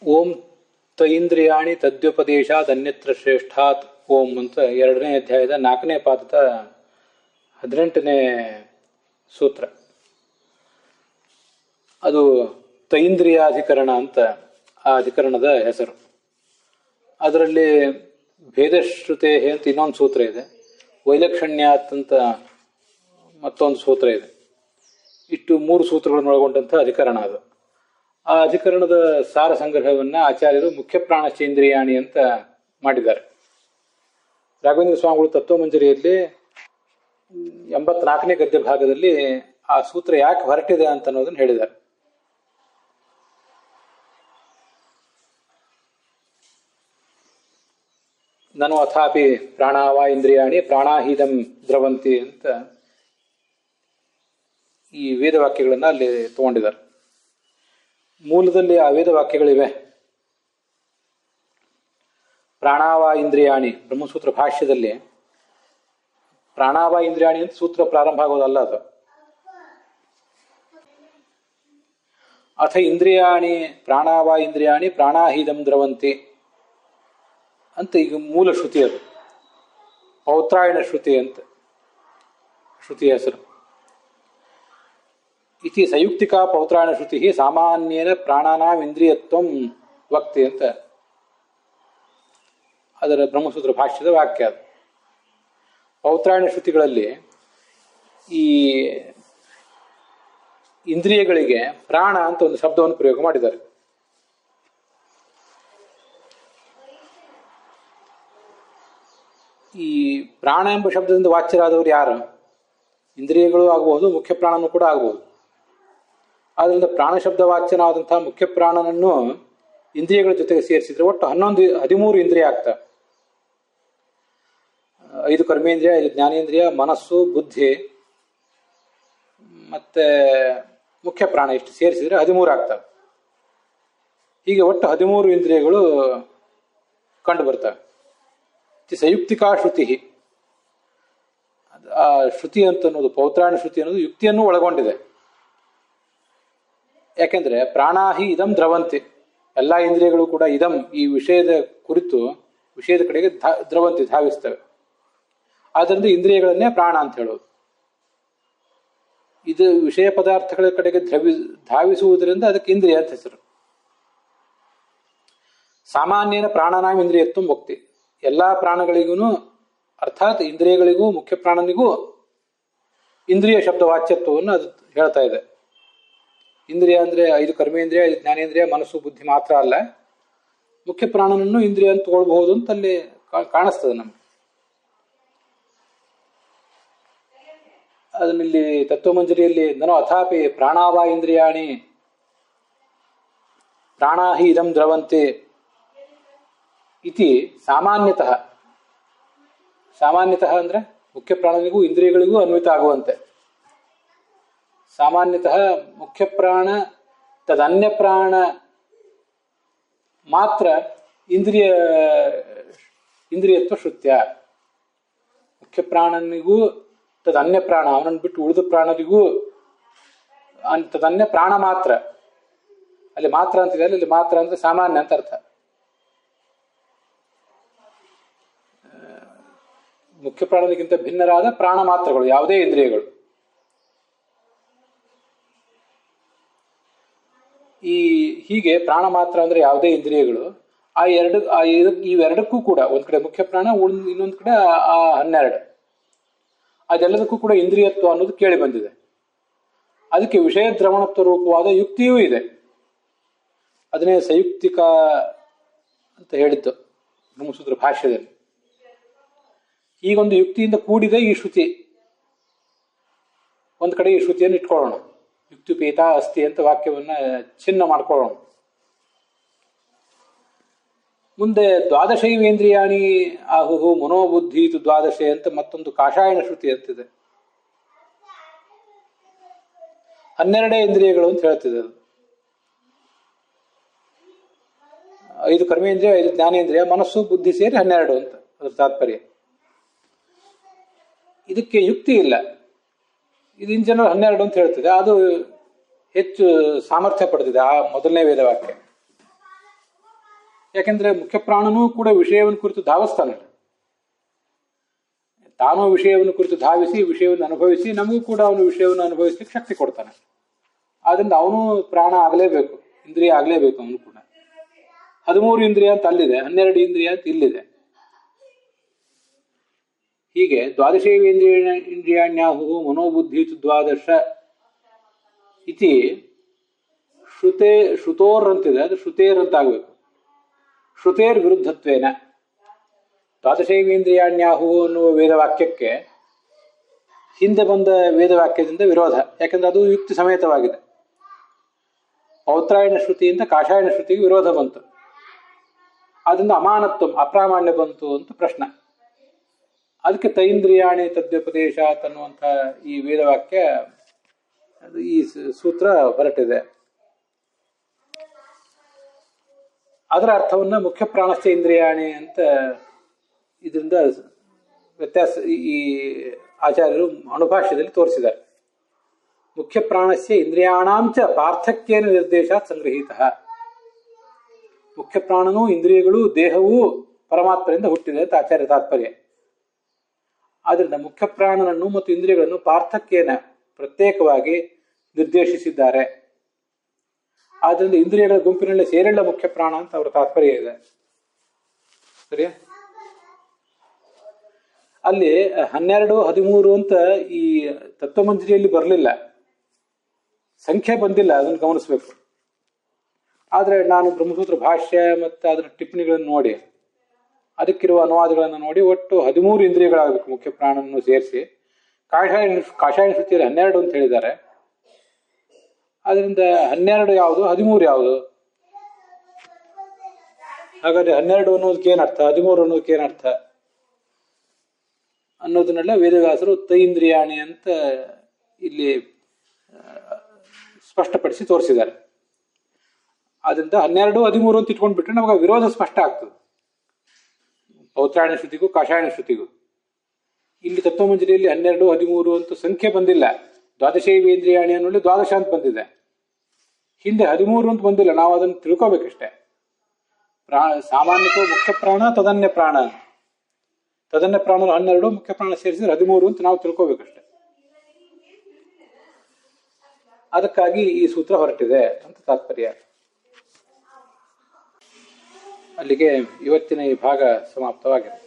ಓಂ ತೈಂದ್ರಿಯಾಣಿ ತದ್ವ್ಯುಪದೇಶಾತ್ ಅನ್ಯತ್ರ ಶ್ರೇಷ್ಠಾತ್ ಓಂ ಅಂತ 2ನೇ ಅಧ್ಯಾಯದ 4ನೇ ಪಾದದ 18ನೇ ಸೂತ್ರ. ಅದು ತೈಂದ್ರಿಯಾಧಿಕರಣ ಅಂತ ಆ ಅಧಿಕರಣದ ಹೆಸರು. ಅದರಲ್ಲಿ ಭೇದಶ್ರುತೆ ಅಂತ ಇನ್ನೊಂದು ಸೂತ್ರ ಇದೆ, ವೈಲಕ್ಷಣ್ಯಾತ್ ಅಂತ ಮತ್ತೊಂದು ಸೂತ್ರ ಇದೆ. ಇಷ್ಟು 3 ಸೂತ್ರಗಳನ್ನು ಒಳಗೊಂಡಂಥ ಅಧಿಕರಣ ಅದು. ಆ ಅಧಿಕರಣದ ಸಾರ ಸಂಗ್ರಹವನ್ನು ಆಚಾರ್ಯರು ಮುಖ್ಯ ಪ್ರಾಣಶ್ಚೇಂದ್ರಿಯಾಣಿ ಅಂತ ಮಾಡಿದ್ದಾರೆ. ರಾಘವೇಂದ್ರ ಸ್ವಾಮಿಗಳು ತತ್ವಮಂಜರಿಯಲ್ಲಿ 84ನೇ ಗದ್ಯ ಭಾಗದಲ್ಲಿ ಆ ಸೂತ್ರ ಯಾಕೆ ಹೊರಟಿದೆ ಅಂತ ಅನ್ನೋದನ್ನು ಹೇಳಿದ್ದಾರೆ. ನನು ಅಥಾಪಿ ಪ್ರಾಣಾವ ಇಂದ್ರಿಯಾಣಿ ಪ್ರಾಣಾಹೀದಂ ದ್ರವಂತಿ ಅಂತ ಈ ವೇದವಾಕ್ಯಗಳನ್ನು ಅಲ್ಲಿ ತಗೊಂಡಿದ್ದಾರೆ. ಮೂಲದಲ್ಲಿ ಆ ವೇದವಾಕ್ಯಗಳಿವೆ. ಪ್ರಾಣಾವ ಇಂದ್ರಿಯಾಣಿ ಬ್ರಹ್ಮಸೂತ್ರ ಭಾಷ್ಯದಲ್ಲಿ ಪ್ರಾಣಾವ ಇಂದ್ರಿಯಾಣಿ ಅಂತ ಸೂತ್ರ ಪ್ರಾರಂಭ ಆಗೋದಲ್ಲ ಅದು. ಅಥ ಇಂದ್ರಿಯಾಣಿ ಪ್ರಾಣಾವ ಇಂದ್ರಿಯಾಣಿ ಪ್ರಾಣಾಹೀದಂ ದ್ರವಂತಿ ಅಂತ ಈಗ ಮೂಲ ಶ್ರುತಿ. ಅದು ಪೌತ್ರಾಯಣ ಶ್ರುತಿ ಅಂತ ಶ್ರುತಿಯ ಹೆಸರು. ಇತಿ ಸಂಯುಕ್ತಿಕಾ ಪೌತ್ರಾಯಣ ಶ್ರುತಿ ಸಾಮಾನ್ಯೇನ ಪ್ರಾಣಾನಾಂ ಇಂದ್ರಿಯತ್ವಂ ವಕ್ತಿ ಅಂತ ಅದರ ಬ್ರಹ್ಮಸೂತ್ರ ಭಾಷ್ಯದ ವಾಕ್ಯ. ಅದು ಪೌತ್ರಾಯಣ ಶ್ರುತಿಗಳಲ್ಲಿ ಈ ಇಂದ್ರಿಯಗಳಿಗೆ ಪ್ರಾಣ ಅಂತ ಒಂದು ಶಬ್ದವನ್ನು ಪ್ರಯೋಗ ಮಾಡಿದ್ದಾರೆ. ಈ ಪ್ರಾಣ ಎಂಬ ಶಬ್ದದಿಂದ ವಾಚ್ಯರಾದವರು ಯಾರು? ಇಂದ್ರಿಯಗಳು ಆಗಬಹುದು, ಮುಖ್ಯ ಪ್ರಾಣನೂ ಕೂಡ ಆಗಬಹುದು. ಆದ್ದರಿಂದ ಪ್ರಾಣ ಶಬ್ದ ವಾಚ್ಯನಾದಂತಹ ಮುಖ್ಯ ಪ್ರಾಣನನ್ನು ಇಂದ್ರಿಯಗಳ ಜೊತೆಗೆ ಸೇರಿಸಿದ್ರೆ ಒಟ್ಟು 13 ಇಂದ್ರಿಯ ಆಗ್ತವೆ. 5 ಕರ್ಮೇಂದ್ರಿಯ, 5 ಜ್ಞಾನೇಂದ್ರಿಯ, ಮನಸ್ಸು, ಬುದ್ಧಿ ಮತ್ತೆ ಮುಖ್ಯ ಪ್ರಾಣ ಇಷ್ಟು ಸೇರಿಸಿದ್ರೆ 13 ಆಗ್ತವೆ. ಹೀಗೆ ಒಟ್ಟು 13 ಇಂದ್ರಿಯಗಳು ಕಂಡು ಬರ್ತವೆ. ಸಂಯುಕ್ತಿಕಾ ಶ್ರುತಿ, ಆ ಶ್ರುತಿ ಅಂತ ಅನ್ನೋದು ಪೌತ್ರಾಯಣ ಶ್ರುತಿ ಅನ್ನೋದು ಯುಕ್ತಿಯನ್ನು ಒಳಗೊಂಡಿದೆ. ಯಾಕೆಂದ್ರೆ ಪ್ರಾಣಾಹಿ ಇದಂ ದ್ರವಂತಿ, ಎಲ್ಲ ಇಂದ್ರಿಯಗಳು ಕೂಡ ಇದಂ ಈ ವಿಷಯದ ಕುರಿತು ವಿಷಯದ ಕಡೆಗೆ ದ್ರವಂತಿ ಧಾವಿಸ್ತವೆ. ಆದ್ದರಿಂದ ಇಂದ್ರಿಯಗಳನ್ನೇ ಪ್ರಾಣ ಅಂತ ಹೇಳೋದು. ಇದು ವಿಷಯ ಪದಾರ್ಥಗಳ ಕಡೆಗೆ ಧಾವಿಸುವುದರಿಂದ ಅದಕ್ಕೆ ಇಂದ್ರಿಯ ಅಂತ ಹೆಸರು. ಸಾಮಾನ್ಯನ ಪ್ರಾಣನಾಮ ಇಂದ್ರಿಯತ್ವ ಮುಕ್ತಿ, ಎಲ್ಲಾ ಪ್ರಾಣಗಳಿಗೂ ಅರ್ಥಾತ್ ಇಂದ್ರಿಯಗಳಿಗೂ ಮುಖ್ಯ ಪ್ರಾಣನಿಗೂ ಇಂದ್ರಿಯ ಶಬ್ದ ವಾಚ್ಯತ್ವವನ್ನು ಅದು ಹೇಳ್ತಾ ಇದೆ. ಇಂದ್ರಿಯ ಅಂದ್ರೆ 5 ಕರ್ಮೇಂದ್ರಿಯ, 5 ಜ್ಞಾನೇಂದ್ರಿಯ, ಮನಸ್ಸು, ಬುದ್ಧಿ ಮಾತ್ರ ಅಲ್ಲ, ಮುಖ್ಯ ಪ್ರಾಣನನ್ನು ಇಂದ್ರಿಯ ಅಂತ ತಗೊಳ್ಬಹುದು ಅಂತ ಅಲ್ಲಿ ಕಾಣಿಸ್ತದೆ ನಮ್ಗೆ. ಅದನ್ನಿಲ್ಲಿ ತತ್ವಮಂಜರಿಯಲ್ಲಿ ನನು ಅಥಾಪಿ ಪ್ರಾಣಾವ ಇಂದ್ರಿಯಾಣಿ ಪ್ರಾಣಾಹಿ ಇದಂ ದ್ರವಂತಿ ಇತಿ ಸಾಮಾನ್ಯತಃ. ಸಾಮಾನ್ಯತಃ ಅಂದ್ರೆ ಮುಖ್ಯ ಪ್ರಾಣನಿಗೂ ಇಂದ್ರಿಯಗಳಿಗೂ ಅನ್ವಿತ ಆಗುವಂತೆ. ಸಾಮಾನ್ಯತಃ ಮುಖ್ಯ ಪ್ರಾಣ ತದನ್ಯ ಪ್ರಾಣ ಮಾತ್ರ ಇಂದ್ರಿಯತ್ವ ಶ್ರುತ್ಯ. ಮುಖ್ಯ ಪ್ರಾಣನಿಗೂ ತದನ್ಯ ಪ್ರಾಣ, ಅವನನ್ನು ಬಿಟ್ಟು ಉಳಿದ ಪ್ರಾಣರಿಗೂ ತದನ್ಯ ಪ್ರಾಣ ಮಾತ್ರ. ಅಲ್ಲಿ ಮಾತ್ರ ಅಂತಿದೆ, ಅಲ್ಲಿ ಮಾತ್ರ ಅಂದ್ರೆ ಸಾಮಾನ್ಯ ಅಂತ ಅರ್ಥ. ಮುಖ್ಯ ಪ್ರಾಣನಿಗಿಂತ ಭಿನ್ನರಾದ ಪ್ರಾಣ ಮಾತ್ರಗಳು, ಯಾವುದೇ ಇಂದ್ರಿಯಗಳು. ಹೀಗೆ ಪ್ರಾಣ ಮಾತ್ರ ಅಂದ್ರೆ ಯಾವುದೇ ಇಂದ್ರಿಯಗಳು. ಇವೆರಡಕ್ಕೂ ಕೂಡ ಒಂದ್ ಕಡೆ ಮುಖ್ಯ ಪ್ರಾಣ, ಇನ್ನೊಂದು ಕಡೆ ಆ 12, ಅದೆಲ್ಲದಕ್ಕೂ ಕೂಡ ಇಂದ್ರಿಯತ್ವ ಅನ್ನೋದು ಕೇಳಿ ಬಂದಿದೆ. ಅದಕ್ಕೆ ವಿಷಯ ದ್ರವಣತ್ವ ರೂಪವಾದ ಯುಕ್ತಿಯೂ ಇದೆ. ಅದನ್ನೇ ಸಂಯುಕ್ತಿಕ ಅಂತ ಹೇಳಿದ್ದು ಬ್ರಹ್ಮಸೂತ್ರ ಭಾಷ್ಯದಲ್ಲಿ. ಈಗೊಂದು ಯುಕ್ತಿಯಿಂದ ಕೂಡಿದೆ ಈ ಶ್ರುತಿ. ಒಂದ್ ಕಡೆ ಈ ಶ್ರುತಿಯನ್ನು ಇಟ್ಕೊಳ್ಳೋಣ, ಯುಕ್ತಿಪೇತ ಅಸ್ತಿ ಅಂತ ವಾಕ್ಯವನ್ನ ಚಿನ್ನ ಮಾಡ್ಕೊಳ್ಳೋಣ. ಮುಂದೆ ದ್ವಾದಶೈವೇಂದ್ರಿಯಾಣಿ ಆಹುಹು ಮನೋಬುದ್ಧಿ ದ್ವಾದಶೆ ಅಂತ ಮತ್ತೊಂದು ಕಾಷಾಯಣ ಶ್ರುತಿ ಅಂತಿದೆ. 12 ಇಂದ್ರಿಯಗಳು ಅಂತ ಹೇಳ್ತಿದೆ ಅದು. 5 ಕರ್ಮೇಂದ್ರಿಯ, 5 ಜ್ಞಾನೇಂದ್ರಿಯ, ಮನಸ್ಸು, ಬುದ್ಧಿ ಸೇರಿ 12 ಅಂತ ಅದ್ರ ತಾತ್ಪರ್ಯ. ಇದಕ್ಕೆ ಯುಕ್ತಿ ಇಲ್ಲ. ಇದು ಇನ್ ಜನರಲ್ 12 ಅಂತ ಹೇಳ್ತಿದೆ. ಅದು ಹೆಚ್ಚು ಸಾಮರ್ಥ್ಯ ಪಡೆದಿದೆ ಆ ಮೊದಲನೇ ವೇದವಾಕ್ಯ. ಯಾಕೆಂದ್ರೆ ಮುಖ್ಯ ಪ್ರಾಣನೂ ಕೂಡ ವಿಷಯವನ್ನು ಕುರಿತು ಧಾವಿಸ್ತಾನೆ. ತಾನು ವಿಷಯವನ್ನು ಕುರಿತು ಧಾವಿಸಿ ವಿಷಯವನ್ನು ಅನುಭವಿಸಿ ನಮಗೂ ಕೂಡ ಅವನು ವಿಷಯವನ್ನು ಅನುಭವಿಸಲಿಕ್ಕೆ ಶಕ್ತಿ ಕೊಡ್ತಾನೆ. ಆದ್ರಿಂದ ಅವನು ಪ್ರಾಣ ಆಗಲೇಬೇಕು, ಇಂದ್ರಿಯ ಆಗಲೇಬೇಕು. ಅವನು ಕೂಡ 13 ಇಂದ್ರಿಯ ಅಂತ ಅಲ್ಲಿದೆ, 12 ಇಂದ್ರಿಯ ಅಂತ ಇಲ್ಲಿದೆ. ಹೀಗೆ ದ್ವಾದಶೇಂದ್ರಿಯಾಣ್ಯಾಹು ಮನೋಬುದ್ಧಿ ದ್ವಾದಶ ಇತಿ ಶ್ರುತೋರ್ ಅಂತಿದೆ, ಅದು ಶ್ರುತೇರ್ ಅಂತ ಆಗ್ಬೇಕು. ಶ್ರುತೇರ್ ವಿರುದ್ಧತ್ವೇನ ದ್ವಾದಶೇಂದ್ರಿಯಾಣ್ಯಾಹು ಅನ್ನುವ ವೇದವಾಕ್ಯಕ್ಕೆ ಹಿಂದೆ ಬಂದ ವೇದವಾಕ್ಯದಿಂದ ವಿರೋಧ. ಯಾಕಂದ್ರೆ ಅದು ಯುಕ್ತಿ ಸಮೇತವಾಗಿದೆ. ಪೌತ್ರಾಯಣ ಶ್ರುತಿಯಿಂದ ಕಾಷಾಯಣ ಶ್ರುತಿಗೆ ವಿರೋಧ ಬಂತು. ಅದರಿಂದ ಅಮಾನತ್ವ ಅಪ್ರಾಮಾಣ್ಯ ಬಂತು ಅಂತ ಪ್ರಶ್ನೆ. ಅದಕ್ಕೆ ತೈಂದ್ರಿಯಾಣಿ ತದ್ವ್ಯಪದೇಶ ಅನ್ನುವಂಥ ಈ ವೇದವಾಕ್ಯ, ಈ ಸೂತ್ರ ಹೊರಟಿದೆ. ಅದರ ಅರ್ಥವನ್ನ ಮುಖ್ಯ ಪ್ರಾಣಶ್ಚ ಇಂದ್ರಿಯಾಣಿ ಅಂತ ಇದರಿಂದ ವ್ಯತ್ಯಾಸ ಈ ಆಚಾರ್ಯರು ಅಣುಭಾಷ್ಯದಲ್ಲಿ ತೋರಿಸಿದ್ದಾರೆ. ಮುಖ್ಯ ಪ್ರಾಣಸ್ಯ ಇಂದ್ರಿಯಾಣಾಂಚ ಪಾರ್ಥಕ್ಯೇನ ನಿರ್ದೇಶಾತ್ ಸಂಗ್ರಹೀತ. ಮುಖ್ಯ ಪ್ರಾಣನೂ ಇಂದ್ರಿಯಗಳು ದೇಹವೂ ಪರಮಾತ್ಮರಿಂದ ಹುಟ್ಟಿದೆ ಅಂತ ಆಚಾರ್ಯ ತಾತ್ಪರ್ಯ. ಆದ್ರಿಂದ ಮುಖ್ಯ ಪ್ರಾಣನನ್ನು ಮತ್ತು ಇಂದ್ರಿಯಗಳನ್ನು ಪಾರ್ಥಕ್ಯೇನ ಪ್ರತ್ಯೇಕವಾಗಿ ನಿರ್ದೇಶಿಸಿದ್ದಾರೆ. ಆದ್ರಿಂದ ಇಂದ್ರಿಯಗಳ ಗುಂಪಿನಲ್ಲಿ ಸೇರಿಲ್ಲ ಮುಖ್ಯ ಪ್ರಾಣ ಅಂತ ಅವರ ತಾತ್ಪರ್ಯ ಇದೆ. ಸರಿಯಾ? ಅಲ್ಲಿ 12, 13 ಅಂತ ಈ ತತ್ವಮಂಜರಿಯಲ್ಲಿ ಬರಲಿಲ್ಲ, ಸಂಖ್ಯೆ ಬಂದಿಲ್ಲ, ಅದನ್ನು ಗಮನಿಸಬೇಕು. ಆದ್ರೆ ನಾನು ಬ್ರಹ್ಮಸೂತ್ರ ಭಾಷ್ಯ ಮತ್ತು ಅದರ ಟಿಪ್ಪಣಿಗಳನ್ನು ನೋಡಿ, ಅದಕ್ಕಿರುವ ಅನುವಾದಗಳನ್ನು ನೋಡಿ, ಒಟ್ಟು 13 ಇಂದ್ರಿಯಗಳಾಗಬೇಕು ಮುಖ್ಯ ಪ್ರಾಣವನ್ನು ಸೇರಿಸಿ. ಕಾಷಾಯಣ ಶ್ರುತಿಯಲ್ಲಿ 12 ಅಂತ ಹೇಳಿದ್ದಾರೆ. ಅದರಿಂದ 12 ಯಾವುದು, 13 ಯಾವುದು? ಹಾಗಾದ್ರೆ 12 ಅನ್ನೋದಕ್ಕೆ ಏನರ್ಥ, 13 ಅನ್ನೋದಕ್ಕೆ ಏನರ್ಥ ಅನ್ನೋದನ್ನೆಲ್ಲ ವೇದವ್ಯಾಸರು ತೈಂದ್ರಿಯಾಣಿ ಅಂತ ಇಲ್ಲಿ ಸ್ಪಷ್ಟಪಡಿಸಿ ತೋರಿಸಿದ್ದಾರೆ. ಆದ್ರಿಂದ 12, 13 ಅಂತ ಇಟ್ಕೊಂಡು ಬಿಟ್ರೆ ನಮಗೆ ವಿರೋಧ ಸ್ಪಷ್ಟ ಆಗ್ತದೆ, ಪೌತ್ರಾಯಣ ಶ್ರುತಿಗೂ ಕಾಷಾಯಣ ಶ್ರುತಿಗೂ. ಇಲ್ಲಿ ತತ್ವಮಂಜರಿಯಲ್ಲಿ 12, 13 ಅಂತ ಸಂಖ್ಯೆ ಬಂದಿಲ್ಲ. ದ್ವಾದಶೇಂದ್ರಿಯಾಣಿ ಅನ್ನೋಲ್ಲಿ ದ್ವಾದಶ ಅಂತ ಬಂದಿದೆ, ಹಿಂದೆ 13 ಅಂತ ಬಂದಿಲ್ಲ. ನಾವು ಅದನ್ನು ತಿಳ್ಕೋಬೇಕಷ್ಟೇ. ಸಾಮಾನ್ಯತಃ ಮುಖ್ಯ ಪ್ರಾಣ ತದನ್ಯ ಪ್ರಾಣ, ತದನ್ಯ ಪ್ರಾಣ 12, ಮುಖ್ಯ ಪ್ರಾಣ ಸೇರಿಸಿದ್ರೆ 13 ಅಂತ ನಾವು ತಿಳ್ಕೋಬೇಕಷ್ಟೆ. ಅದಕ್ಕಾಗಿ ಈ ಸೂತ್ರ ಹೊರಟಿದೆ ಅಂತ ತಾತ್ಪರ್ಯ. ಅಲ್ಲಿಗೆ ಇವತ್ತಿನ ಈ ಭಾಗ ಸಮಾಪ್ತವಾಗಿದೆ.